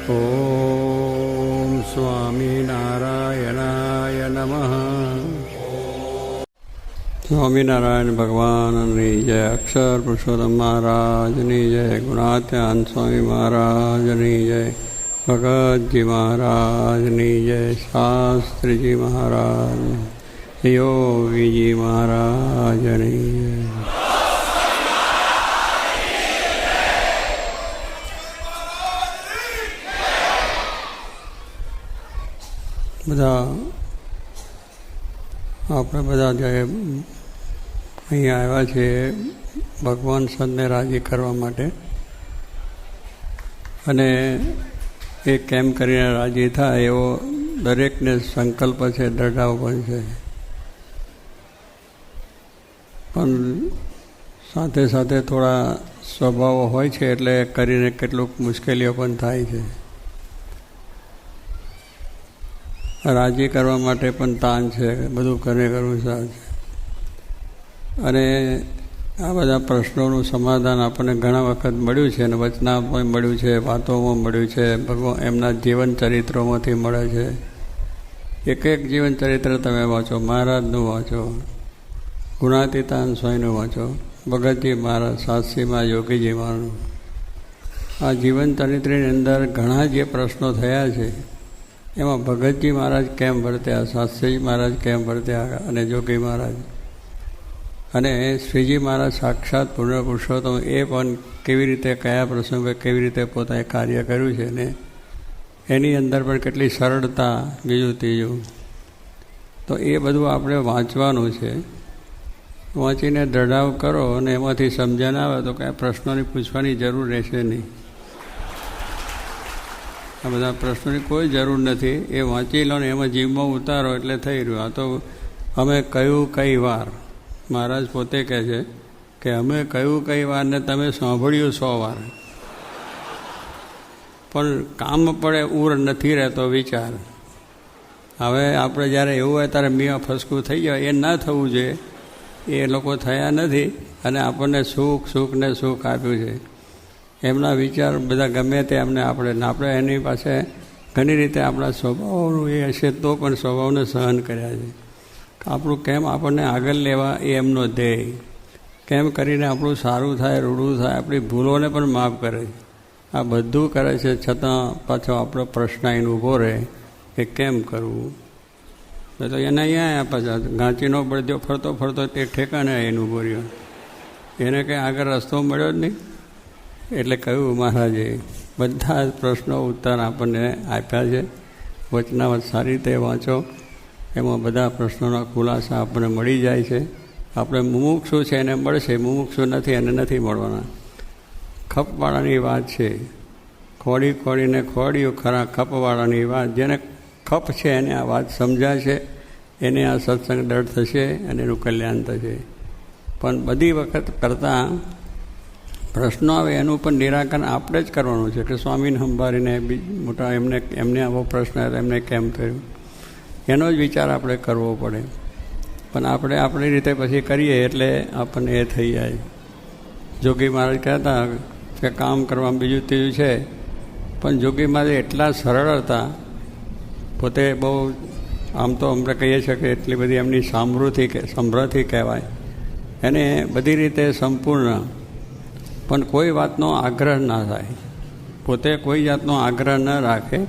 ઓમ સ્વામિનારાયણાય નમઃ. સ્વામિનારાયણ ભગવાનની જય, અક્ષર પુરુષોત્તમ મહારાજની જય, ગુણાત્યાન સ્વામી મહારાજની જય, ભગતજી મહારાજની જય, શાસ્ત્રીજી મહારાજ, યોગીજી મહારાજની જય. આપણે બધા જે અહીંયા આવ્યા છીએ ભગવાન સંતને રાજી કરવા માટે, અને એ કેમ કરીને રાજી થાય એવો દરેકને સંકલ્પ છે, દૃઢાવ પણ છે. પણ સાથે સાથે થોડા સ્વભાવો હોય છે એટલે કરીને કેટલુંક મુશ્કેલીઓ પણ થાય છે. રાજી કરવા માટે પણ તાન છે, બધું કરવું સારું છે. અને આ બધા પ્રશ્નોનું સમાધાન આપણને ઘણા વખત મળ્યું છે, અને વચનામાં મળ્યું છે, વાતોમાં મળ્યું છે, ભગવાન એમના જીવન ચરિત્રોમાંથી મળે છે. એક એક જીવન ચરિત્ર તમે વાંચો, મહારાજનું વાંચો, ગુણાતીતાન સ્વામીનું વાંચો, ભગતજી મહારાજ, શાસ્ત્રીમાં યોગીજી મહારાજનું. આ જીવન ચરિત્રની અંદર ઘણા જે પ્રશ્નો થયા છે એમાં ભગતજી મહારાજ કેમ વર્ત્યા, શાસ્ત્રીજી મહારાજ કેમ વર્ત્યા, અને જોગી મહારાજ અને શ્રીજી મહારાજ સાક્ષાત પૂર્ણ પુરુષોત્તમ, એ પણ કેવી રીતે, કયા પ્રસંગે કેવી રીતે પોતાએ કાર્ય કર્યું છે, ને એની અંદર પણ કેટલી સરળતા, બીજું ત્રીજું. તો એ બધું આપણે વાંચવાનું છે. વાંચીને દૃઢાવ કરો અને એમાંથી સમજણ આવે તો કાંઈ પ્રશ્નોની પૂછવાની જરૂર રહેશે નહીં. આ બધા પ્રશ્નોની કોઈ જરૂર નથી. એ વાંચી લો ને એમાં જીવમાં ઉતારો એટલે થઈ રહ્યું. આ તો અમે કહ્યું કઈ વાર, મહારાજ પોતે કહે છે કે અમે કહ્યું કઈ વાર ને તમે સાંભળ્યું 100 વાર, પણ કામ પડે ઉર નથી રહેતો વિચાર. હવે આપણે જ્યારે એવું હોય ત્યારે મિયા ફસકું થઈ જાય, એ ના થવું જોઈએ. એ લોકો થયા નથી અને આપણને સુખ ને સુખ આપ્યું છે. એમના વિચાર બધા ગમે તે આપણે એની પાસે ઘણી રીતે આપણા સ્વભાવનું એ હશે તો પણ સ્વભાવને સહન કર્યા છે. આપણું કેમ આપણને આગળ લેવા એ એમનો ધ્યેય. કેમ કરીને આપણું સારું થાય, રૂડું થાય, આપણી ભૂલોને પણ માફ કરે છે. આ બધું કરે છે, છતાં પાછો આપણો પ્રશ્ન એને ઊભો રહે કે કેમ કરવું. તો એને અહીંયા પાછા ગાંચીનો બળદ્યો ફરતો ફરતો તે ઠેકાણે એને ઊભો રહ્યો. એને કંઈ આગળ રસ્તો મળ્યો જ નહીં. એટલે કહ્યું મહારાજે બધા જ પ્રશ્નો ઉત્તર આપણને આપ્યા છે. વચનાવત સારી રીતે વાંચો, એમાં બધા પ્રશ્નોના ખુલાસા આપણને મળી જાય છે. આપણે મુમુક્ષુ છે એને મળશે, મુમુક્ષુ નથી એને નથી મળવાના. ખપવાળાની વાત છે, ખોડીને ખોડ્યું ખરા ખપવાળાની વાત. જેને ખપ છે એને આ વાત સમજાશે, એને આ સત્સંગ દઢ થશે અને એનું કલ્યાણ થશે. પણ બધી વખત કરતાં પ્રશ્નો આવે એનું પણ નિરાકરણ આપણે જ કરવાનું છે. કે સ્વામીને સંભાળીને મોટા એમને આવો પ્રશ્ન આવ્યો, એમને કેમ થયું, એનો જ વિચાર આપણે કરવો પડે. પણ આપણે આપણી રીતે પછી કરીએ એટલે આપણને એ થઈ જાય. જોગી મહારાજ કહેતા કે કામ કરવામાં બીજું ત્રીજું છે, પણ જોગી મહારાજ એટલા સરળ હતા. પોતે બહુ આમ તો આપણે કહીએ છીએ કે એટલી બધી એમની સમૃદ્ધિ કહેવાય, એને બધી રીતે સંપૂર્ણ. પણ કોઈ વાતનો આગ્રહ ના થાય, પોતે કોઈ જાતનો આગ્રહ ન રાખે.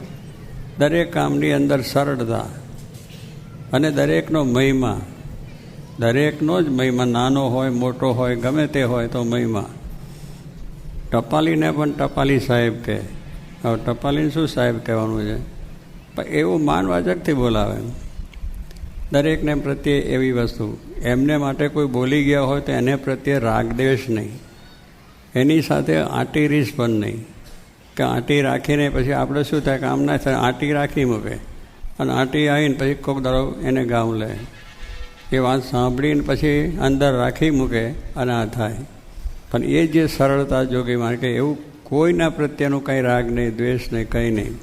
દરેક કામની અંદર સરળતા અને દરેકનો મહિમા, દરેકનો જ મહિમા, નાનો હોય મોટો હોય ગમે તે હોય તો મહિમા. ટપાલીને પણ ટપાલી સાહેબ કહે. હવે ટપાલીને શું સાહેબ કહેવાનું છે, પણ એવું માનવાચકથી બોલાવે. દરેકને પ્રત્યે એવી વસ્તુ, એમને માટે કોઈ બોલી ગયા હોય તો એને પ્રત્યે રાગદ્વેષ નહીં, એની સાથે આંટી રીસ પણ નહીં. કે આંટી રાખીને પછી આપણે શું થાય, કામ ના થાય, આંટી રાખી મૂકે અને આંટી આવીને પછી કોક દાડો એને ગામ લે. એ વાત સાંભળીને પછી અંદર રાખી મૂકે અને આ થાય. પણ એ જે સરળતા જોગી મારે કે એવું કોઈના પ્રત્યેનું કંઈ રાગ નહીં, દ્વેષ નહીં, કંઈ નહીં.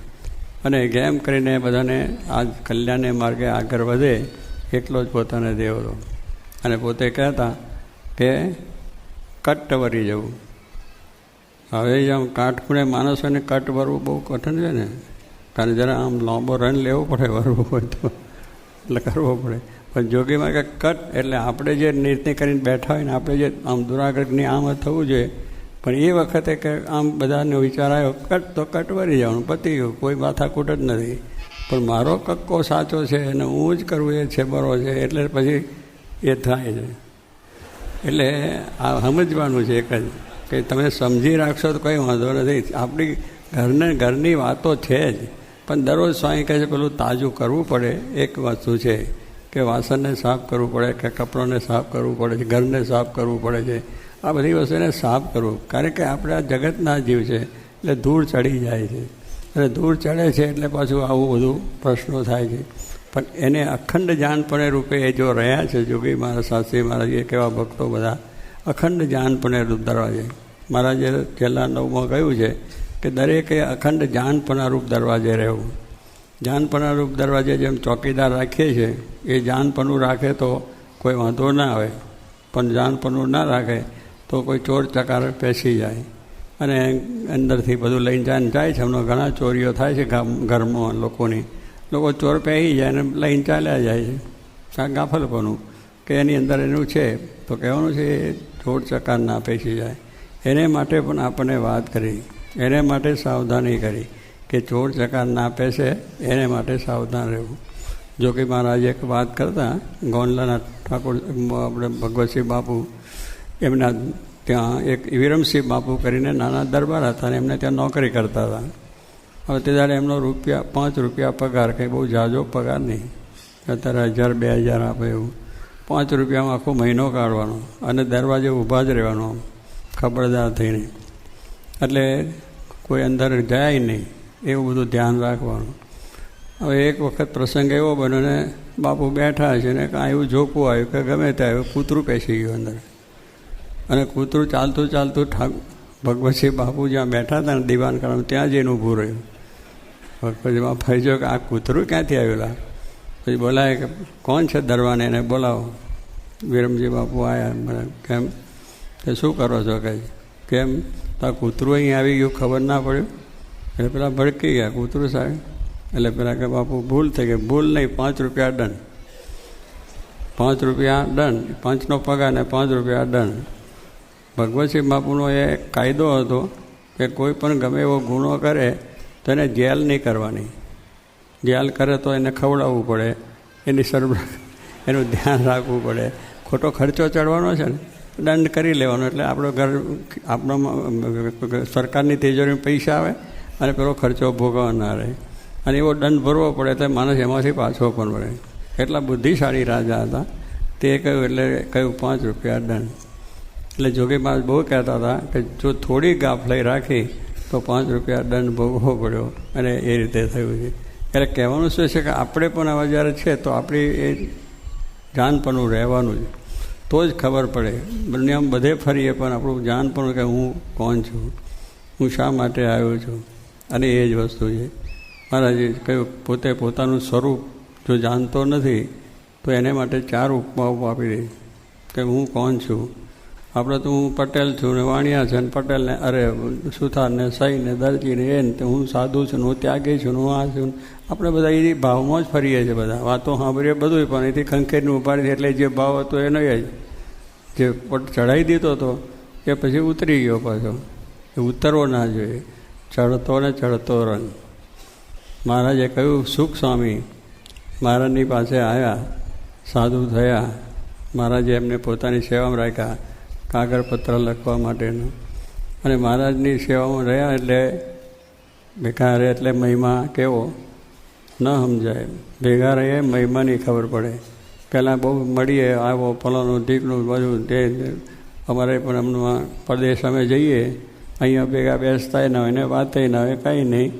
અને કેમ કરીને બધાને આ કલ્યાણને માર્ગે આગળ વધે એટલો જ પોતાને દેવરો. અને પોતે કહેતા કે કટ્ટ વરી જવું, હવે આમ કાટખૂણે માણસોને કટ વરવું બહુ કઠિન છે ને, કારણ જરા આમ લાંબો રન લેવો પડે વરવું હોય તો, એટલે કરવો પડે. પણ જોગીમાં કે કટ એટલે આપણે જે નિર્ણય કરીને બેઠા હોય ને આપણે જે આમ દુરાગ્રહની આમ થવું જોઈએ, પણ એ વખતે કે આમ બધાનો વિચાર આવ્યો કટ તો કટ વરી જવાનું, પતી ગયું, કોઈ માથાકૂટ જ નથી. પણ મારો કક્કો સાચો છે અને હું જ કરવું એ છે બરો છે, એટલે પછી એ થાય છે. એટલે આ સમજવાનું છે એક જ કે તમે સમજી રાખશો તો કંઈ વાંધો નથી. આપણી ઘરની વાતો છે જ, પણ દરરોજ સ્વામી કહે છે પેલું તાજું કરવું પડે. એક વસ્તુ છે કે વાસણને સાફ કરવું પડે, કે કપડાંને સાફ કરવું પડે છે, ઘરને સાફ કરવું પડે છે. આ બધી વસ્તુને સાફ કરવું, કારણ કે આપણે આ જગતના જીવ છે એટલે ધૂળ ચડી જાય છે, અને ધૂળ ચડે છે એટલે પાછું આવું બધું પ્રશ્નો થાય છે. પણ એને અખંડ જાનપણે રૂપે એ જો રહ્યા છે જોગી મહારાજ, શાસ્ત્રી મહારાજ, એ કેવા ભક્તો બધા અખંડ જાનપણે રૂપ દરવાજે. મહારાજે છેલ્લા 9માં કહ્યું છે કે દરેકે અખંડ જાનપણા રૂપ દરવાજે રહેવું. જાનપણા રૂપ દરવાજે જેમ ચોકીદાર રાખીએ છીએ, એ જાનપણું રાખે તો કોઈ વાંધો ના આવે, પણ જાનપણું ના રાખે તો કોઈ ચોર ચકાર પેસી જાય અને અંદરથી બધું લઈને જાય છે. હમણાં ઘણા ચોરીઓ થાય છે ઘરમાં લોકોની, લોકો ચોર પહેરી જાય અને લઈને ચાલ્યા જાય છે. શા ગાફલપણું કે એની અંદર એનું છે તો કહેવાનું છે એ ચોર ચકાર ના પેસી જાય. એને માટે પણ આપણને વાત કરી, એને માટે સાવધાની કરી કે ચોર ચકાર ના પેસે, એને માટે સાવધાન રહેવું. જો કે મહારાજ એક વાત કરતા, ગોંડલાના ઠાકોર આપણે ભગવતસિંહ બાપુ, એમના ત્યાં એક વિરમસિંહ બાપુ કરીને નાના દરબાર હતા અને એમને ત્યાં નોકરી કરતા હતા. હવે તે દાડે એમનો ₹5 પગાર, કંઈ બહુ ઝાઝો પગાર નહીં, અત્યારે 1000-2000 આપે એવું. ₹5 આખો મહિનો કાઢવાનો અને દરવાજે ઊભા જ રહેવાનો ખબરદાર થઈને, એટલે કોઈ અંદર જાય નહીં, એવું બધું ધ્યાન રાખવાનું. હવે એક વખત પ્રસંગ એવો બન્યો ને બાપુ બેઠા છે ને કાંઈ એવું જોખું આવ્યું કે ગમે તે આવ્યું, કૂતરું પેસી ગયું અંદર. અને કૂતરું ચાલતું ચાલતું ભગવતસિંહ બાપુ જ્યાં બેઠા હતા ને દીવાન કરવા, ત્યાં જઈને ઊભું રહ્યું. ભગવતસિંહ બાપુ જો કે આ કૂતરું ક્યાંથી આવેલા? પછી બોલાય કે કોણ છે દરવાને, એને બોલાવો. વિરમજી બાપુ આવ્યા. કેમ કે શું કરો છો? કેમ તો આ કૂતરું અહીં આવી ગયું, ખબર ના પડ્યું? એટલે પેલા ભડકી ગયા, કૂતરું સાહેબ. એટલે પેલા કે બાપુ ભૂલ થઈ ગઈ. ભૂલ નહીં, ₹5 દંડ. ₹5 દંડ, 5નો પગાર ને ₹5 દંડ. ભગવતસિંહ બાપુનો એ કાયદો હતો કે કોઈ પણ ગમે એવો ગુનો કરે તો એને જેલ નહીં કરવાની. જેલ કરે તો એને ખવડાવવું પડે, એની સરભરા એનું ધ્યાન રાખવું પડે. ખોટો ખર્ચો ચડવાનો છે ને, દંડ કરી લેવાનો. એટલે આપણો સરકારની તિજોરીમાં પૈસા આવે અને પેલો ખર્ચો ભોગવવા ના રહે, અને એવો દંડ ભરવો પડે એટલે માણસ એમાંથી પાછો પણ વળે. એટલા બુદ્ધિશાળી રાજા હતા. તે કહ્યું એટલે કહ્યું ₹5 દંડ. એટલે જોગી મહારાજ બહુ કહેતા હતા કે જો થોડી ગાફલાઈ રાખી તો ₹5 દંડ ભોગવવો પડ્યો, અને એ રીતે થયું છે. એટલે કહેવાનું શું છે કે આપણે પણ આવા જ્યારે છે તો આપણી એ જાનપણું રહેવાનું જ, તો જ ખબર પડે. દુનિયામાં બધે ફરીએ પણ આપણું જાનપણું કે હું કોણ છું, હું શા માટે આવ્યો છું, અને એ જ વસ્તુ છે. મહારાજે કહ્યું પોતે પોતાનું સ્વરૂપ જો જાણતો નથી તો એને માટે 4 ઉપમાઓ આપી દે કે હું કોણ છું. આપણે તો હું પટેલ છું ને વાણિયા છે ને પટેલને અરે સુથાર ને સહી ને દરજી ને એ ને હું સાધુ છું ને હું ત્યાગી છું ને હું આ છું. આપણે બધા એ ભાવમાં જ ફરીએ છીએ. બધા વાતો સાંભળીએ બધું, પણ એથી ખંખેરને ઉપાડી એટલે જે ભાવ હતો એ નહીં, જે પટ ચડાવી દીધો હતો એ પછી ઉતરી ગયો પાછો. એ ઉતરવો ના જોઈએ, ચડતો ને ચડતો રંગ. મહારાજે કહ્યું સુખ સ્વામી મહારાજની પાસે આવ્યા, સાધુ થયા. મહારાજે એમને પોતાની સેવામાં રાખ્યા, કાગળ પત્ર લખવા માટેનું, અને મહારાજની સેવામાં રહ્યા એટલે ભેગા રહે એટલે મહિમા કેવો ન સમજાય. ભેગા રહીએ મહિમાની ખબર પડે. પહેલાં બહુ મળીએ, આવો ફલાનું ઢીકનું બધું તે અમારે પણ હમણાં પરદેશ અમે જઈએ, અહીંયા ભેગા બેસતાય ના હોય ને વાતય ના હોય, કંઈ નહીં.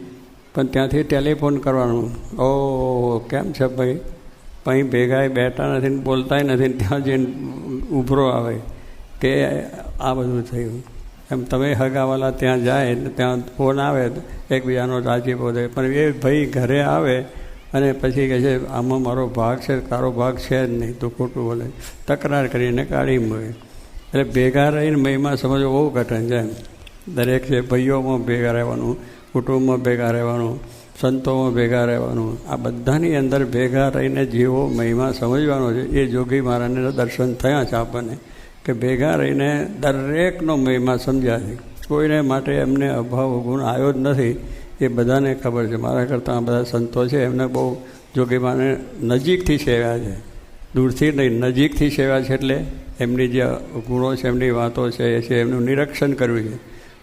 પણ ત્યાંથી ટેલિફોન કરવાનું, ઓ કેમ છે ભાઈ, અહીં ભેગા બેઠા નથી ને બોલતાય નથી ને ત્યાં જઈને ઉભરો આવે કે આ બધું થયું. એમ તમે હગાવાલા ત્યાં જાય ને ત્યાં ફોન આવે એકબીજાનો રાજીપો થાય, પણ એ ભાઈ ઘરે આવે અને પછી કહે છે આમાં મારો ભાગ છે, તારો ભાગ છે જ નહીં, તો ખોટું બોલે, તકરાર કરીને કાઢી મૂકે. એટલે ભેગા રહીને મહિમા સમજવો બહુ કઠિન છે. દરેક છે ભાઈઓમાં ભેગા રહેવાનું, કુટુંબમાં ભેગા રહેવાનું, સંતોમાં ભેગા રહેવાનું. આ બધાની અંદર ભેગા રહીને જેવો મહિમા સમજવાનો છે એ જોગી મહારાજના દર્શન થયા છે આપણને, કે ભેગા રહીને દરેકનો મહિમા સમજ્યા છે. કોઈને માટે એમને અભાવ ગુણ આવ્યો જ નથી, એ બધાને ખબર છે. મારા કરતાં બધા સંતો છે એમને બહુ જોગી મહારાજને નજીકથી સેવ્યા છે, દૂરથી નહીં નજીકથી સેવ્યા છે. એટલે એમની જે ગુણો છે, એમની વાતો છે એ છે, એમનું નિરીક્ષણ કર્યું છે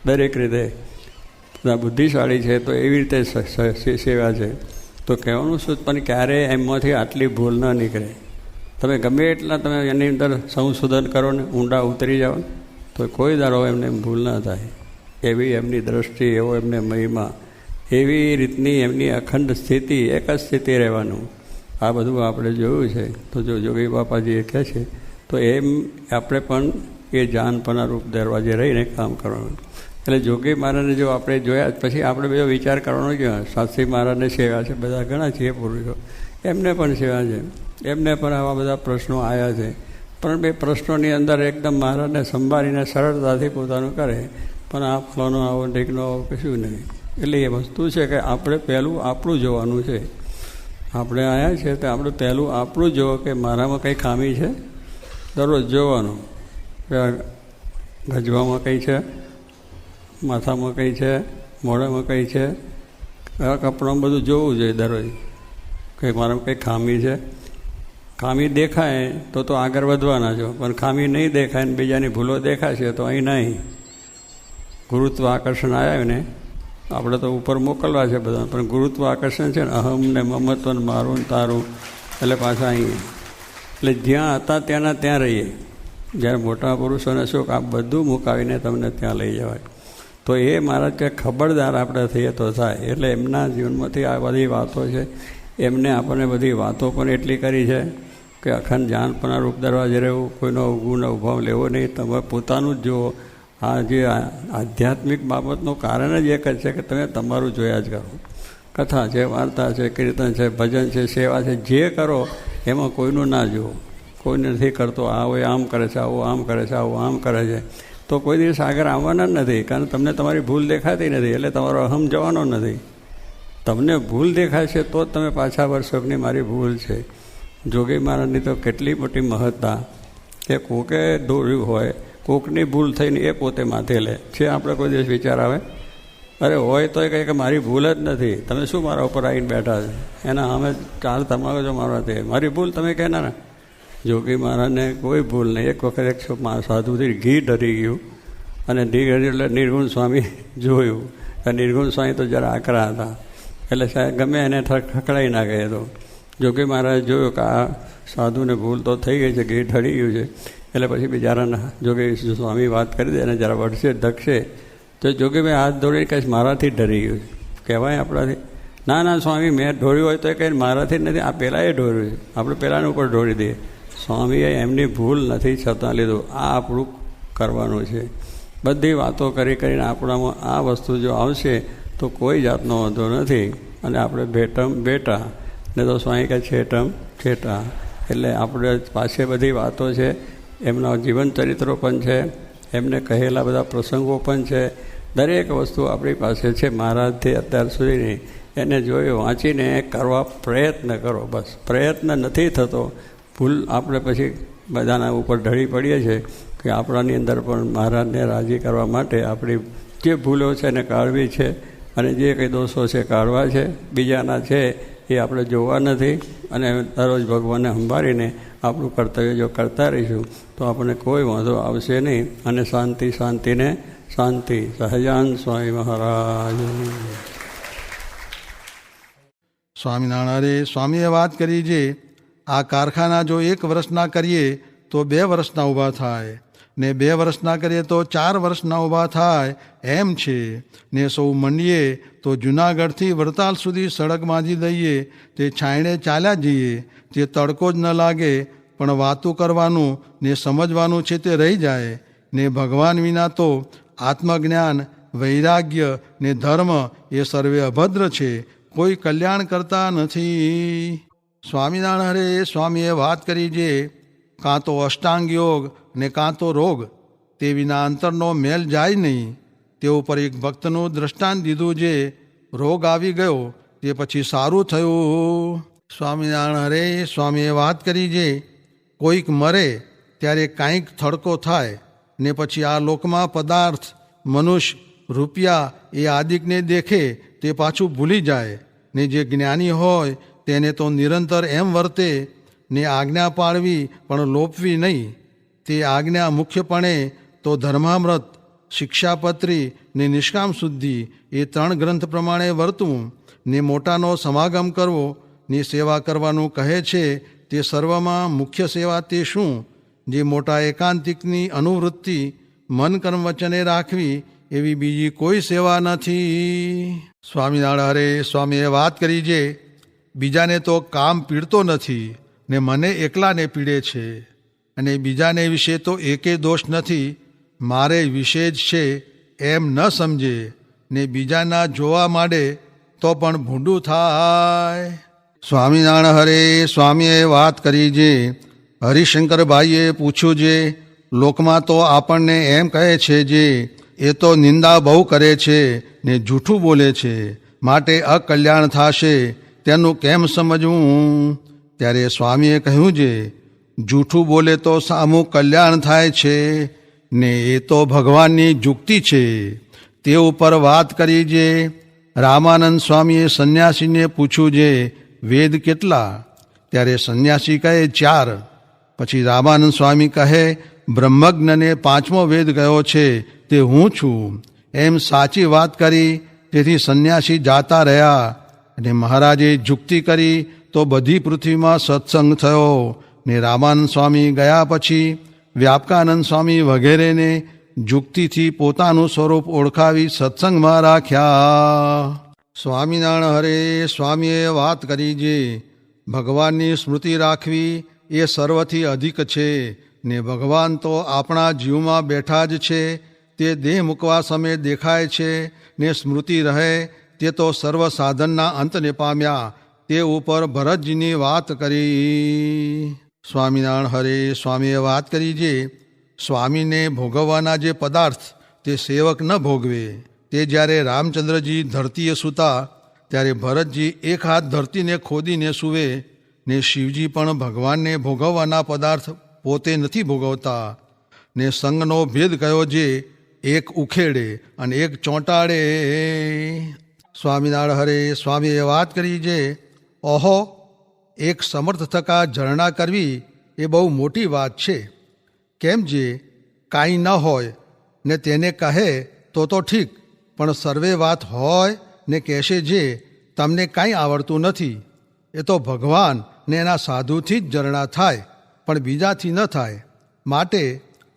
દરેક રીતે. બધા બુદ્ધિશાળી છે તો એવી રીતે સેવા છે. તો કહેવાનું શું, પણ ક્યારેય એમાંથી આટલી ભૂલ ન નીકળે. તમે ગમે એટલા તમે એની અંદર સંશોધન કરો ને, ઊંડા ઉતરી જાઓ ને, તો કોઈ દાડો એમને ભૂલ ન થાય. એવી એમની દ્રષ્ટિ, એવો એમને મહિમા, એવી રીતની એમની અખંડ સ્થિતિ, એક જ સ્થિતિ રહેવાનું. આ બધું આપણે જોયું છે. તો જો જોગી બાપાજી એ કહે છે તો એમ આપણે પણ એ જાનપના રૂપ દરવાજે રહીને કામ કરવાનું. એટલે જોગી મહારાજને જો આપણે જોયા પછી આપણે બધો વિચાર કરવાનો કે શાસ્ત્રી મહારાજને સેવા છે, બધા ઘણા છે પુરુષો, એમને પણ સેવા છે. એમને પણ આવા બધા પ્રશ્નો આવ્યા છે, પણ બે પ્રશ્નોની અંદર એકદમ મહારાજને સંભાળીને સરળતાથી પોતાનું કરે. પણ આ ફલાનો આવો ઢીકનો આવો કશું નહીં. એટલે એ વસ્તુ છે કે આપણે પહેલું આપણું જોવાનું છે. આપણે આવ્યા છે તો આપણે પહેલું આપણું જોવો કે મારામાં કંઈ ખામી છે, દરરોજ જોવાનું. ગજવામાં કંઈ છે, માથામાં કંઈ છે, મોઢામાં કંઈ છે, કયા કપડામાં બધું જોવું જોઈએ દરરોજ કે મારામાં કંઈ ખામી છે. ખામી દેખાય તો આગળ વધવાના છો, પણ ખામી નહીં દેખાય ને બીજાની ભૂલો દેખાશે તો અહીં નહીં. ગુરુત્વ આકર્ષણ આવ્યા ને આપણે તો ઉપર મોકલવા છે બધા, પણ ગુરુત્વ આકર્ષણ છે ને અહમ ને મમત્વ ને મારું ને તારું, એટલે પાછા અહીં. એટલે જ્યાં હતા ત્યાંના ત્યાં રહીએ. જ્યારે મોટા પુરુષોને શું આ બધું મુકાવીને તમને ત્યાં લઈ જવાય. તો એ મારા કે ખબરદાર આપણે થઈએ તો થાય. એટલે એમના જીવનમાંથી આ બધી વાતો છે. એમને આપણને બધી વાતો પણ એટલી કરી છે કે અખંડ જાનપના રૂપ દરવાજે રહેવું, કોઈનો ગુણ અભાવ લેવો નહીં, તમે પોતાનું જ જુઓ. આ જે આધ્યાત્મિક બાબતનું કારણ જ એક જ છે કે તમે તમારું જોયા જ કરો. કથા છે, વાર્તા છે, કીર્તન છે, ભજન છે, સેવા છે, જે કરો એમાં કોઈનું ના જુઓ. કોઈ નથી કરતો, આવો આમ કરે છે, આવું આમ કરે છે, આવું આમ કરે છે, તો કોઈ દિવસ આગળ આવવાના જ નથી. કારણ તમને તમારી ભૂલ દેખાતી નથી, એટલે તમારો અહમ જવાનો નથી. તમને ભૂલ દેખાય છે તો જ તમે પાછા વર્ષોની મારી ભૂલ છે. જોગી મહારાજની તો કેટલી મોટી મહત્તા કે કોકે દોર્યું હોય, કોકની ભૂલ થઈને એ પોતે માથે લે છે. આપણે કોઈ દિવસ વિચાર આવે? અરે હોય તો એ કહે કે મારી ભૂલ જ નથી, તમે શું મારા ઉપર આવીને બેઠા છે, એના સામે ચાલ તમારો છો મારાથી, મારી ભૂલ તમે કહેનારા. જોગી મહારાજને કોઈ ભૂલ નહીં. એક વખત એક સાધુથી ઘી ઢરી ગયું અને ઘી ઢરી એટલે નિર્ગુણ સ્વામી જોયું. નિર્ગુણ સ્વામી તો જરા આકરા હતા, એટલે સાહેબ ગમે એને ખકડાઈ નાખે. તો જોગી મહારાજે જોયું કે આ સાધુને ભૂલ તો થઈ ગઈ છે, ઘી ઢળી ગયું છે. એટલે પછી બિચારાના જોગી સ્વામી વાત કરી દે અને જરા વળશે ધકશે તો જોગીભાઈ હાથ ધોળીને કહીશ મારાથી ડરી ગયું છે, કહેવાય આપણાથી? ના ના સ્વામી, મેં ઢોળ્યું હોય તો એ કંઈ મારાથી જ નથી, આ પહેલાં એ ઢોળ્યું છે, આપણે પહેલાંના ઉપર ઢોળી દઈએ. સ્વામીએ એમની ભૂલ નથી છતાં લીધું. આ આપણું કરવાનું છે. બધી વાતો કરીને આપણામાં આ વસ્તુ જો આવશે તો કોઈ જાતનો વાંધો નથી. અને આપણે ભેટમ બેટા ને તો સ્વામી કહે છેટમ છેટા. એટલે આપણે પાસે બધી વાતો છે, એમના જીવન ચરિત્રો પણ છે, એમને કહેલા બધા પ્રસંગો પણ છે. દરેક વસ્તુ આપણી પાસે છે મહારાજથી અત્યાર સુધીની. એને જોઈ વાંચીને કરવા પ્રયત્ન કરો. બસ પ્રયત્ન નથી થતો, ભૂલ આપણે પછી બધાના ઉપર ઢળી પડીએ છીએ કે આપણાની અંદર પણ મહારાજને રાજી કરવા માટે આપણી જે ભૂલો છે એને કાઢવી છે, અને જે કંઈ દોષો છે કાઢવા છે. બીજાના છે એ આપણે જોવા નથી, અને દરરોજ ભગવાનને સંભાળીને આપણું કર્તવ્ય જો કરતા રહીશું તો આપણને કોઈ વાંધો આવશે નહીં. અને શાંતિ શાંતિને શાંતિ. સહજાન સ્વામી મહારાજ. સ્વામિનારાયણ સ્વામીએ વાત કરી છે, આ કારખાના જો 1 વર્ષના કરીએ તો 2 વર્ષના ઊભા થાય, ને 2 વર્ષના કરીએ તો 4 વર્ષના ઊભા થાય એમ છે. ને સૌ મંડીએ તો જૂનાગઢથી વડતાલ સુધી સડક બાંધી દઈએ, તે છાંયડે ચાલ્યા જઈએ, તે તડકો જ ન લાગે, પણ વાતું કરવાનું ને સમજવાનું છે તે રહી જાય. ને ભગવાન વિના તો આત્મજ્ઞાન, વૈરાગ્ય ને ધર્મ એ સર્વે અભદ્ર છે, કોઈ કલ્યાણ કરતા નથી. સ્વામિનારાયણ સ્વામીએ વાત કરી છે, કાં તો અષ્ટાંગ યોગ ને કાં તો રોગ, તે વિના અંતરનો મેલ જાય નહીં. તે ઉપર એક ભક્તનું દ્રષ્ટાંત દીધું, જે રોગ આવી ગયો તે પછી સારું થયું. સ્વામિનારાયણ હરે સ્વામીએ વાત કરી, જે કોઈક મરે ત્યારે કાંઈક થડકો થાય ને પછી આ લોકમાં પદાર્થ, મનુષ્ય, રૂપિયા એ આદિકને દેખે તે પાછું ભૂલી જાય, ને જે જ્ઞાની હોય તેને તો નિરંતર એમ વર્તે ને આજ્ઞા પાળવી પણ લોપવી નહીં. તે આજ્ઞા મુખ્યપણે તો ધર્મામૃત, શિક્ષાપત્રી ને નિષ્કામ શુદ્ધિ એ 3 ગ્રંથ પ્રમાણે વર્તવું, ને મોટાનો સમાગમ કરવો ને સેવા કરવાનું કહે છે. તે સર્વમાં મુખ્ય સેવા તે શું? જે મોટા એકાંતિકની અનુવૃત્તિ મન કર્મ વચને રાખવી, એવી બીજી કોઈ સેવા નથી. સ્વામિનારાયણ હરે સ્વામીએ વાત કરી, જે બીજાને તો કામ પીડતો નથી ને મને એકલાને પીડે છે, અને બીજાને વિશે તો એકે દોષ નથી, મારે વિશે જ છે એમ ન સમજે ને બીજાના જોવા માંડે તો પણ ભૂંડું થાય. સ્વામિનારાયણ હરે સ્વામીએ વાત કરી, જે હરિશંકરભાઈએ પૂછ્યું, જે લોકમાં તો આપણને એમ કહે છે, જે એ તો નિંદા બહુ કરે છે ને જૂઠું બોલે છે, માટે અકલ્યાણ થશે, તેનું કેમ સમજવું? ત્યારે સ્વામીએ કહ્યું, જે જૂઠું બોલે તો સામું કલ્યાણ થાય છે ને એ તો ભગવાનની જુક્તિ છે. તે ઉપર વાત કરી, જે રામાનંદ સ્વામીએ સંન્યાસીને પૂછ્યું, જે વેદ કેટલા? ત્યારે સંન્યાસી કહે 4. પછી રામાનંદ સ્વામી કહે, બ્રહ્મજ્ઞને 5મો વેદ ગયો છે તે હું છું. એમ સાચી વાત કરી. તેથી સંન્યાસી જાતા રહ્યા, અને મહારાજે જુક્તિ કરી તો બધી પૃથ્વીમાં સત્સંગ થયો. ને રામાનંદ સ્વામી ગયા પછી વ્યાપકાનંદ સ્વામી વગેરેને જુક્તિથી પોતાનું સ્વરૂપ ઓળખાવી સત્સંગમાં રાખ્યા. સ્વામિનારાયણ હરે સ્વામીએ વાત કરી, જે ભગવાનની સ્મૃતિ રાખવી એ સર્વથી અધિક છે, ને ભગવાન તો આપણા જીવમાં બેઠા જ છે. તે દેહ મૂકવા સમયે દેખાય છે ને સ્મૃતિ રહે, તે તો સર્વ સાધનના અંતને પામ્યા. તે ઉપર ભરતજીની વાત કરી. સ્વામિનારાયણ હરે સ્વામીએ વાત કરી, જે સ્વામીને ભોગવવાના જે પદાર્થ તે સેવક ન ભોગવે. તે જ્યારે રામચંદ્રજી ધરતીએ સૂતા ત્યારે ભરતજી એક હાથ ધરતીને ખોદીને સૂવે, ને શિવજી પણ ભગવાનને ભોગવવાના પદાર્થ પોતે નથી ભોગવતા. ને સંગનો ભેદ કયો, જે એક ઉખેડે અને એક ચોંટાડે. સ્વામિનારાયણ હરે સ્વામીએ વાત કરી, જે ઓહો, એક સમર્થ થકા ઝરણા કરવી એ બહુ મોટી વાત છે. કેમ? જે કાંઈ ન હોય ને તેને કહે તો ઠીક, પણ સર્વે વાત હોય ને કહેશે, જે તમને કાંઈ આવડતું નથી. એ તો ભગવાન ને એના સાધુથી જ ઝરણા થાય, પણ બીજાથી ન થાય. માટે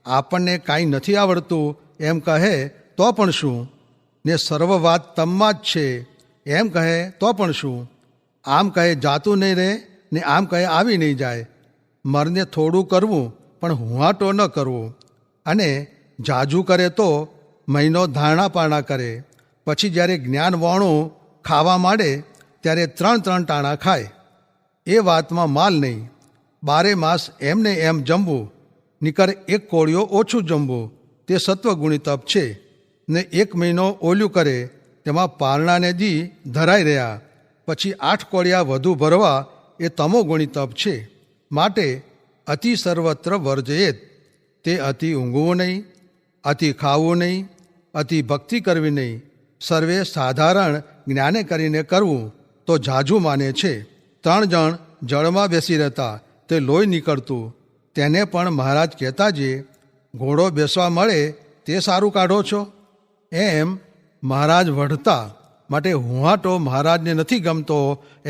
આપણને કાંઈ નથી આવડતું એમ કહે તો પણ શું? ને સર્વ વાત તમમાં જ છે એમ કહે તો પણ શું? આમ કહે જાતું નહીં રહે ને આમ કહે આવી નહીં જાય. મરને થોડું કરવું પણ હુંહાટો ન કરવો. અને જાજુ કરે તો મહિનો ધારણા પારણા કરે, પછી જ્યારે જ્ઞાન વાણું ખાવા માંડે ત્યારે 3 ટાણા ખાય. એ વાતમાં માલ નહીં. 12 માસ એમને એમ જમવું, નીકર 1 કોળિયો ઓછું જમવું, તે સત્વગુણી તપ છે. ને 1 મહિનો ઓલું કરે, તેમાં પારણાને દી ધરાઈ રહ્યા, પછી 8 કોળિયા વધુ ભરવા, એ તમોગુણી તપ છે. માટે અતિ સર્વત્ર વર્જયેત. તે અતિ ઊંઘવું નહીં, અતિ ખાવું નહીં, અતિ ભક્તિ કરવી નહીં. સર્વે સાધારણ જ્ઞાને કરીને કરવું તો ઝાઝુ માને છે. 3 જણ જળમાં બેસી રહેતા, તે લોહી નીકળતું. તેને પણ મહારાજ કહેતા, જે ઘોડો બેસવા મળે તે સારું કાઢો છો. એમ મહારાજ વઢતા, માટે હુંહાટો મહારાજને નથી ગમતો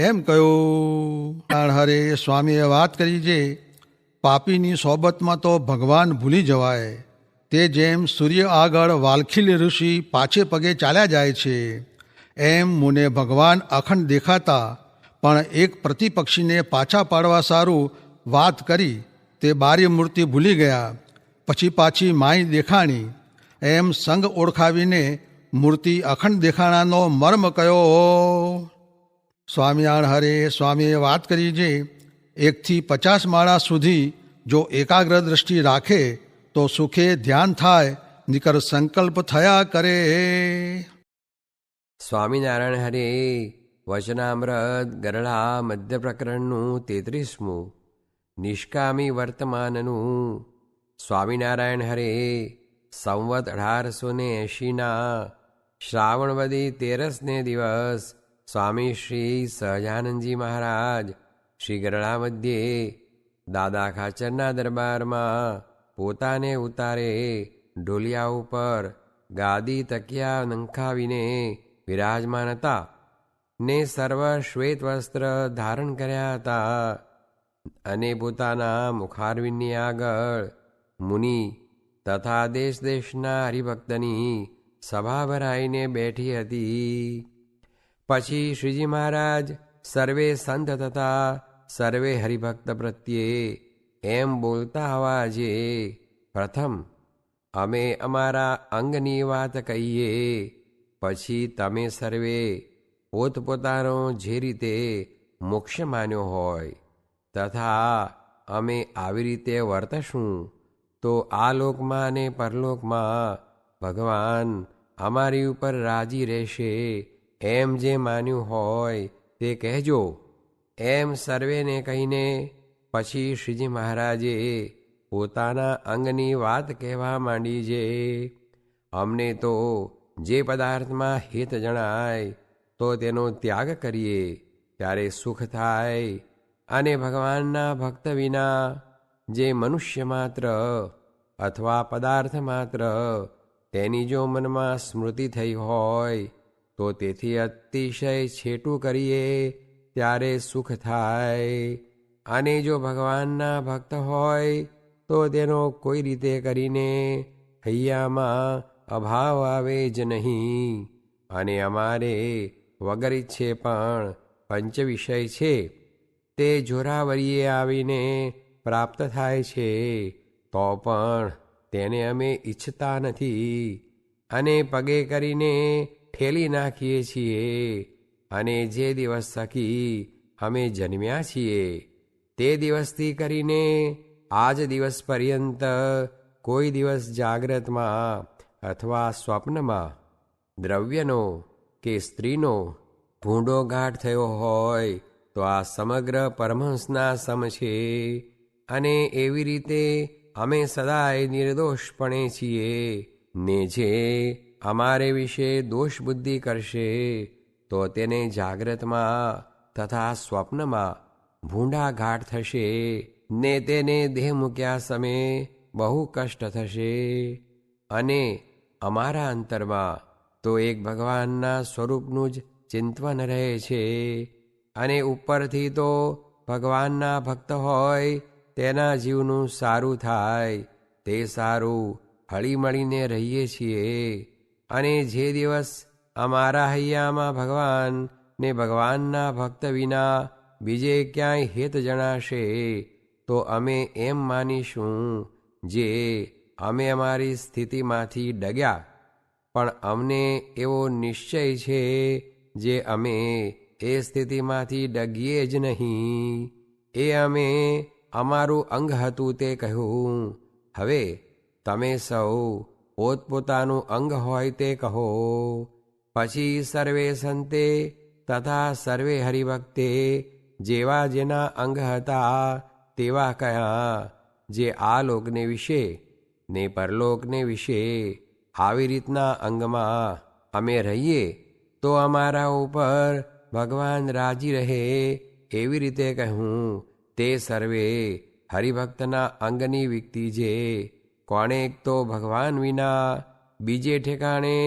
એમ કહ્યું. હરે સ્વામીએ વાત કરી, જે પાપીની સોબતમાં તો ભગવાન ભૂલી જવાય. તે જેમ સૂર્ય આગળ વાલખીલ ઋષિ પાછે પગે ચાલ્યા જાય છે, એમ મુને ભગવાન અખંડ દેખાતા, પણ એક પ્રતિપક્ષીને પાછા પાડવા સારું વાત કરી તે બારી મૂર્તિ ભૂલી ગયા. પછી પાછી માય દેખાણી. એમ સંગ ઓળખાવીને મૂર્તિ અખંડ દેખાણાનો મર્મ કયો. સ્વામિનારાયણ હરે સ્વામીએ વાત કરી, જે 1 થી 50 માળા સુધી જો એકાગ્ર દ્રષ્ટિ રાખે તો સુખે ધ્યાન થાય નિકર સંકલ્પ થયા કરે. સ્વામિનારાયણ હરે વચનામૃત ગરડા મધ્ય પ્રકરણનું 33મું નિષ્કામી વર્તમાનનું. સ્વામિનારાયણ હરે સંવત 1880 શ્રાવણવદી 13ને દિવસ સ્વામી શ્રી સહજાનંદજી મહારાજ શ્રી ગરડા મધ્યે દાદા ખાચરના દરબારમાં પોતાને ઉતારે ઢોલિયા ઉપર ગાદી તકિયા નંખાવીને વિરાજમાન હતા ને સર્વ શ્વેત વસ્ત્ર ધારણ કર્યા હતા અને પોતાના મુખારવિંદની આગળ મુનિ તથા દેશ દેશના હરિભક્તની સભા ભરાઈને બેઠી હતી. પછી શ્રીજી મહારાજ સર્વે સંત તથા સર્વે હરિભક્ત પ્રત્યે એમ બોલતા અવાજે, પ્રથમ અમે અમારા અંગની વાત કહીએ, પછી તમે સર્વે પોતપોતાનો જે રીતે મોક્ષ માન્યો હોય તથા અમે આવી રીતે વર્તશું તો આ લોકમાં અને પરલોકમાં ભગવાન અમારી ઉપર રાજી રહેશે એમ જે માન્યું હોય તે કહેજો. એમ સર્વેને કહીને પછી શ્રીજી મહારાજે પોતાના અંગની વાત કહેવા માંડી છે. અમને તો જે પદાર્થમાં હિત જણાય તો તેનો ત્યાગ કરીએ ત્યારે સુખ થાય, અને ભગવાનના ભક્ત વિના જે મનુષ્ય માત્ર અથવા પદાર્થ માત્ર તેની જો મનમાં સ્મૃતિ થઈ હોય તો તેથી અતિશય છેટું કરીએ ત્યારે સુખ થાય, અને જો ભગવાનના ભક્ત હોય તો તેનો કોઈ રીતે કરીને હૈયામાં અભાવ આવે જ નહીં. અને અમારે વગર ઈચ્છે પણ પંચ વિષય છે તે જોરાવરીએ આવીને પ્રાપ્ત થાય છે તો પણ તેને અમે ઈચ્છતા નથી અને પગે કરીને ઠેલી નાખીએ છીએ. અને જે દિવસ થકી અમે જન્મ્યા છીએ તે દિવસથી કરીને આજ દિવસ પર્યંત કોઈ દિવસ જાગ્રતમાં અથવા સ્વપ્નમાં દ્રવ્યનો કે સ્ત્રીનો ભૂંડો ઘાટ થયો હોય તો આ સમગ્ર પરમહંસના સમ છે. અને એવી રીતે અમે સદાય નિર્દોષપણે છીએ ને જે અમારે વિશે દોષ બુદ્ધિ કરશે તો તેને જાગ્રતમાં તથા સ્વપ્નમાં ભૂંડા ઘાટ થશે ને તેને દેહ મૂક્યા સમયે બહુ કષ્ટ થશે. અને અમારા અંતરમાં તો એક ભગવાનના સ્વરૂપનું જ ચિંતન રહે છે, અને ઉપરથી તો ભગવાનના ભક્ત હોય તેના જીવનું સારું થાય તે સારું હળીમળીને રહીએ છીએ. અને જે દિવસ અમારા હૈયામાં ભગવાન ને ભગવાનના ભક્ત વિના બીજે ક્યાંય હેત જણાશે તો અમે એમ માનીશું જે અમે અમારી સ્થિતિમાંથી ડગ્યા, પણ અમને એવો નિશ્ચય છે જે અમે એ સ્થિતિમાંથી ડગીએ જ નહીં. એ અમે અમારું અંગ હતું તે કહ્યું. હવે તમે સૌ પોતપોતાનું અંગ હોય તે કહો. પછી સર્વે સંતે તથા સર્વે હરિભક્તે જેવા જેના અંગ હતા તેવા કયા, જે આ લોકને વિશે ને પરલોકને વિશે આવી રીતના અંગમાં અમે રહીએ તો અમારા ઉપર ભગવાન રાજી રહે એવી રીતે કહ્યું. તે સર્વે હરિભક્તના અંગની વિકતિ છે. કોણેક તો ભગવાન વિના બીજે ઠેકાણે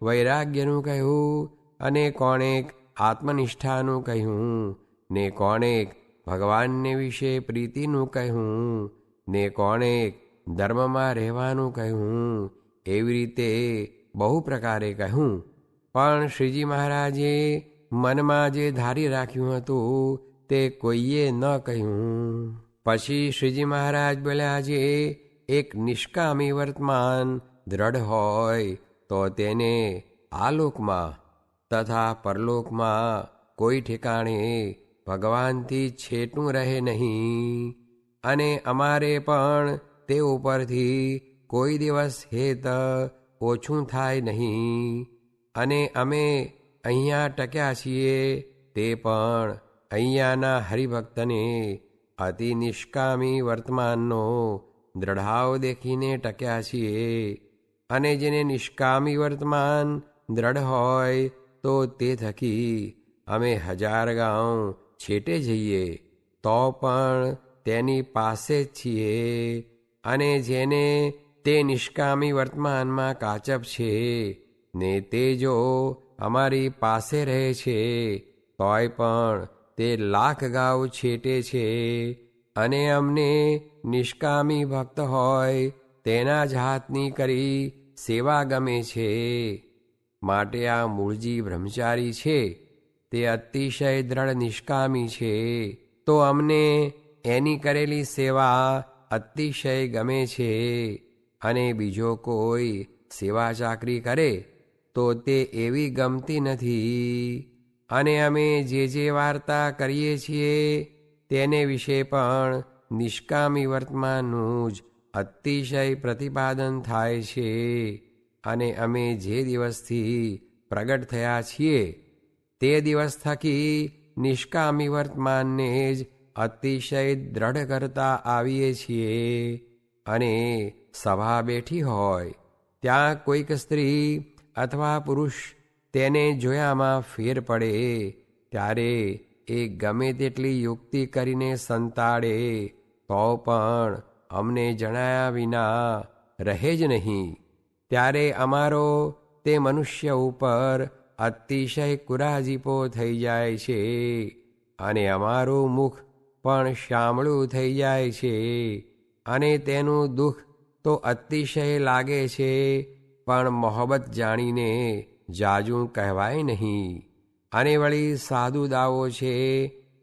વૈરાગ્યનું કહ્યું, અને કોણેક આત્મનિષ્ઠાનું કહ્યું, ને કોણેક ભગવાનને વિશે પ્રીતિનું કહ્યું, ને કોણેક ધર્મમાં રહેવાનું કહ્યું. એવી રીતે બહુ પ્રકારે કહ્યું. પણ શ્રીજી મહારાજે મનમાં જે ધારી રાખ્યું હતું તે કોઈએ ન કહ્યું. પછી શ્રીજી મહારાજ બોલ્યા, જે એક નિષ્કામી વર્તમાન દ્રઢ હોય તો તેને આલોકમાં તથા પરલોકમાં કોઈ ઠેકાણે ભગવાનથી છેટું રહે નહીં. અને અમારે પણ તે ઉપરથી કોઈ દિવસ હેત ઓછું થાય નહીં. અને અમે અહીંયા ટક્યા છીએ તે પણ અહીંયાના હરિભક્તને અતિ નિષ્કામી વર્તમાનનો દ્રઢાવ દેખીને ટક્યા છીએ. અને જેને નિષ્કામી વર્તમાન દ્રઢ હોય તો તે થકી અમે 1000 ગાંવ છેટે જઈએ તો પણ તેની પાસે જ છીએ. અને જેને તે નિષ્કામી વર્તમાનમાં કાચપ છે ને તે જો અમારી પાસે રહે છે તોય પણ તે 1,00,000 ગાંવ છેટે છે. અને અમને નિષ્કામી ભક્ત હોય તેના જ હાથની કરી સેવા ગમે છે. માટે આ મૂળજી બ્રહ્મચારી છે તે અતિશય દ્રઢ નિષ્કામી છે, તો અમને એની કરેલી સેવા અતિશય ગમે છે. અને બીજો કોઈ સેવા ચાકરી કરે તો તે એવી ગમતી નથી. અને અમે જે વાર્તા કરીએ છીએ તેને વિશે પણ નિષ્કામી વર્તમાનનું જ અતિશય પ્રતિપાદન થાય છે. અને અમે જે દિવસથી પ્રગટ થયા છીએ તે દિવસ થકી નિષ્કામી વર્તમાનને જ અતિશય દ્રઢ કરતા આવીએ છીએ. અને સભા બેઠી હોય ત્યાં કોઈક સ્ત્રી અથવા પુરુષ તેને જોયામાં ફેર પડે ત્યારે એ ગમે તેટલી યુક્તિ કરીને સંતાડે તો પણ અમને જણાયા વિના રહે જ નહીં. ત્યારે અમારો તે મનુષ્ય ઉપર અતિશય કુરાજીપો થઈ જાય છે. અને અમારું મુખ પણ શામળું થઈ જાય છે. અને તેનું દુઃખ તો અતિશય લાગે છે, પણ મોહબ્બત જાણીને જાજું કહેવાય નહીં. અને વળી સાધુ દાવો છે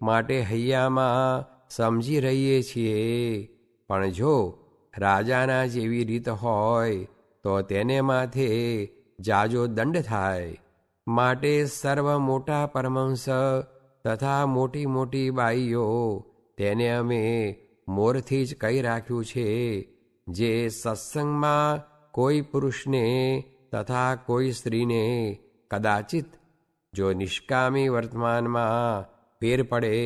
માટે હૈયામાં સમજી રહીએ છીએ. પણ જો રાજાના જેવી રીત હોય તો તેને માથે જાજો દંડ થાય. માટે સર્વ મોટા પરમહંસ તથા મોટી મોટી બાઈઓ તેને અમે મોરથી જ કહી રાખ્યું છે. જે સત્સંગમાં કોઈ પુરુષને તથા કોઈ સ્ત્રીને કદાચિત જો નિષ્કામી વર્તમાનમાં ફેર પડે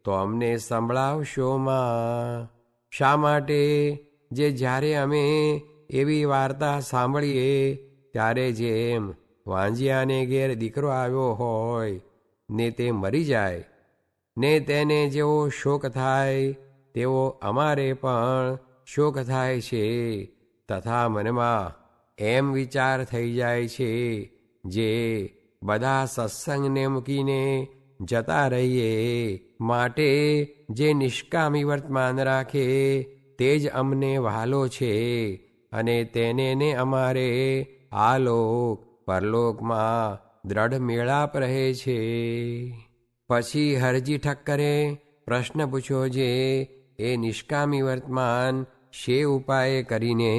તો અમને સંભળાવશોમાં. શા માટે? જે જ્યારે અમે એવી વાર્તા સાંભળીએ ત્યારે જેમ વાંજિયાને ઘેર દીકરો આવ્યો હોય ને તે મરી જાય ને તેને જેવો શોક થાય તેવો અમારે પણ શોક થાય છે. તથા મનમાં એમ વિચાર થઈ જાય છે જે બધા સત્સંગને મૂકીને જતા રહીએ. માટે જે નિષ્કામી વર્તમાન રાખે તે જ અમને વહાલો છે. અને તેને ને અમારે આ લોક પરલોકમાં દ્રઢ મેળાપ રહે છે. પછી હરજી ઠક્કરે પ્રશ્ન પૂછ્યો જે એ નિષ્કામી વર્તમાન શે ઉપાય કરીને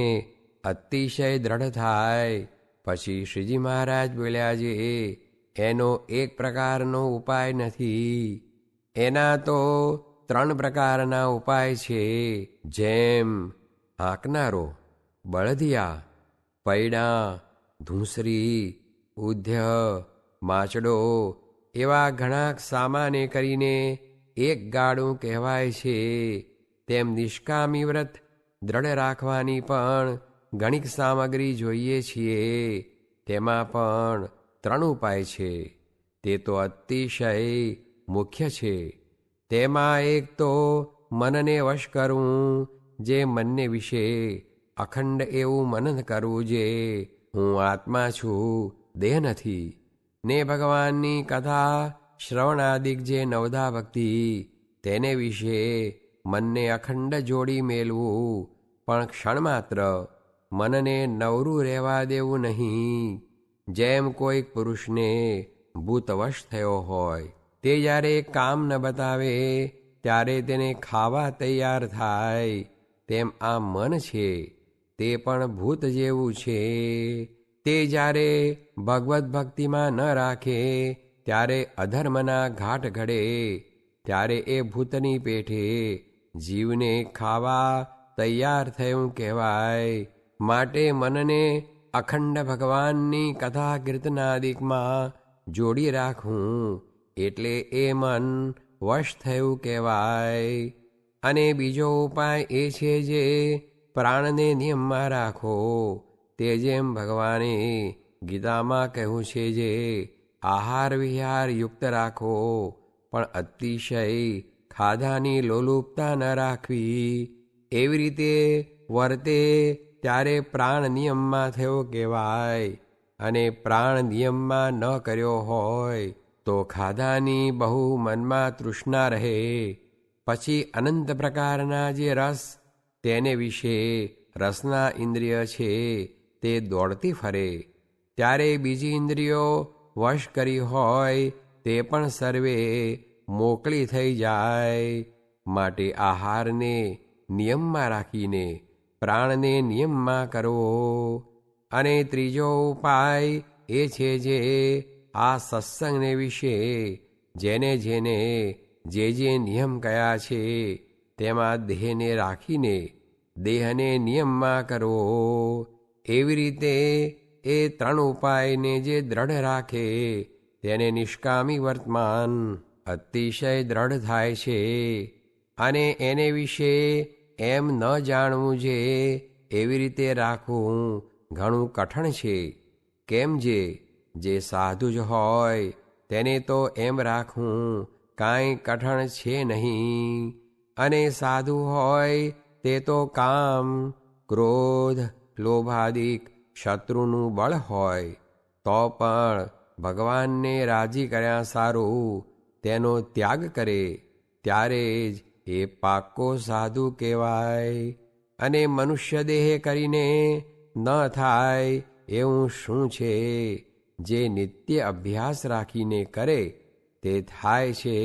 અતિશય દ્રઢ થાય. પછી શ્રીજી મહારાજ બોલ્યા જે એનો એક પ્રકારનો ઉપાય નથી, એના તો 3 પ્રકારના ઉપાય છે. જેમ હાંકનારો, બળદિયા, પૈડા, ધૂંસરી, ઉધ્ય, માચડો એવા ઘણા સામાને કરીને એક ગાડું કહેવાય છે. તેમ નિષ્કામી વ્રત દ્રઢ રાખવાની પણ ઘણીક સામગ્રી જોઈએ છીએ. તેમાં પણ 3 ઉપાય છે. તે તો અતિશય મુખ્ય છે. તેમાં એક તો મનને વશ કરવું, જે મનને વિશે અખંડ એવું મનન કરવું જે હું આત્મા છું, દેહ નથી. ને ભગવાનની કથા શ્રવણાદિક જે 9ધા ભક્તિ તેને વિશે મનને અખંડ જોડી મેલવું, પણ ક્ષણમાત્ર મનને નવરું રહેવા દેવું નહીં. જેમ કોઈક પુરુષને ભૂતવશ થયો હોય તે જ્યારે કામ ન બતાવે ત્યારે તેને ખાવા તૈયાર થાય, તેમ આ મન છે તે પણ ભૂત જેવું છે. તે જ્યારે ભગવદ્ ભક્તિમાં ન રાખે ત્યારે અધર્મના ઘાટ ઘડે, ત્યારે એ ભૂતની પેઠે જીવને ખાવા તૈયાર થયું કહેવાય. માટે મનને અખંડ ભગવાનની કથા કીર્તનાદિકમાં જોડી રાખવું એટલે એ મન વશ થયું કહેવાય. અને બીજો ઉપાય એ છે જે પ્રાણને નિયમમાં રાખો. તે જેમ ભગવાને ગીતામાં કહ્યું છે જે આહાર વિહાર યુક્ત રાખો, પણ અતિશય ખાધાની લોલુપતા ન રાખવી. એવી રીતે વર્તે ત્યારે પ્રાણ નિયમમાં થયો કહેવાય. અને પ્રાણ નિયમમાં ન કર્યો હોય તો ખાધાની બહુ મનમાં તૃષ્ણા રહે. પછી અનંત પ્રકારના જે રસ તેને વિશે રસના ઇન્દ્રિય છે તે દોડતી ફરે. ત્યારે બીજી ઇન્દ્રિયો વશ કરી હોય તે પણ સર્વે મોકળી થઈ જાય. માટે આહારને નિયમમાં રાખીને પ્રાણને નિયમમાં કરવો. અને ત્રીજો ઉપાય એ છે જે આ સત્સંગને વિશે જેને જેને જે નિયમ કયા છે તેમાં દેહને રાખીને દેહને નિયમમાં કરવો. એવી રીતે એ ત્રણ ઉપાયને જે દ્રઢ રાખે તેને નિષ્કામી વર્તમાન અતિશય દ્રઢ થાય છે. અને એને વિશે એમ ન જાણવું જે એવી રીતે રાખવું ઘણું કઠણ છે. કેમ જે સાધુ જ હોય તેને તો એમ રાખવું કાંઈ કઠણ છે નહીં. અને સાધુ હોય તે તો કામ ક્રોધ લોભાદિક શત્રુનું બળ હોય તો પણ ભગવાનને રાજી કર્યા સારું તેનો ત્યાગ કરે ત્યારે જ એ પાક્કો સાધુ કહેવાય. અને મનુષ્ય દેહ કરીને ન થાય એવું શું છે? જે નિત્ય અભ્યાસ રાખીને કરે તે થાય છે.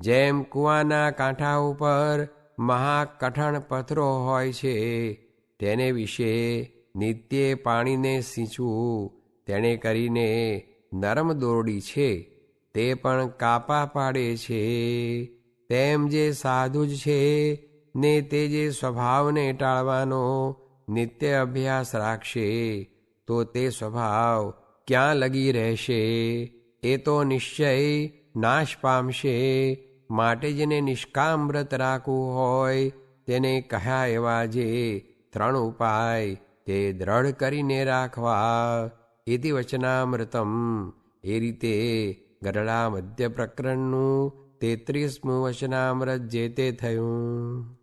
જેમ કૂવાના કાંઠા ઉપર મહાકઠણ પથ્થરો હોય છે તેને વિશે નિત્ય પાણીને સિંચવું તેણે કરીને નરમ દોરડી છે તે પણ કાપા પાડે છે. તેમ જે સાધુ જ છે ને તે જે સ્વભાવને ટાળવાનો નિત્ય અભ્યાસ રાખશે તો તે સ્વભાવ ક્યાં લગી રહેશે? એ તો નિશ્ચય નાશ પામશે. માટે જેને નિષ્કામ વ્રત રાખવું હોય તેને કહ્યા એવા જે ત્રણ ઉપાય તે દ્રઢ કરીને રાખવા. એથી વચનામૃતમ એ રીતે ગરડા મધ્ય પ્રકરણનું 33મું વચનામૃત જે તે થયું.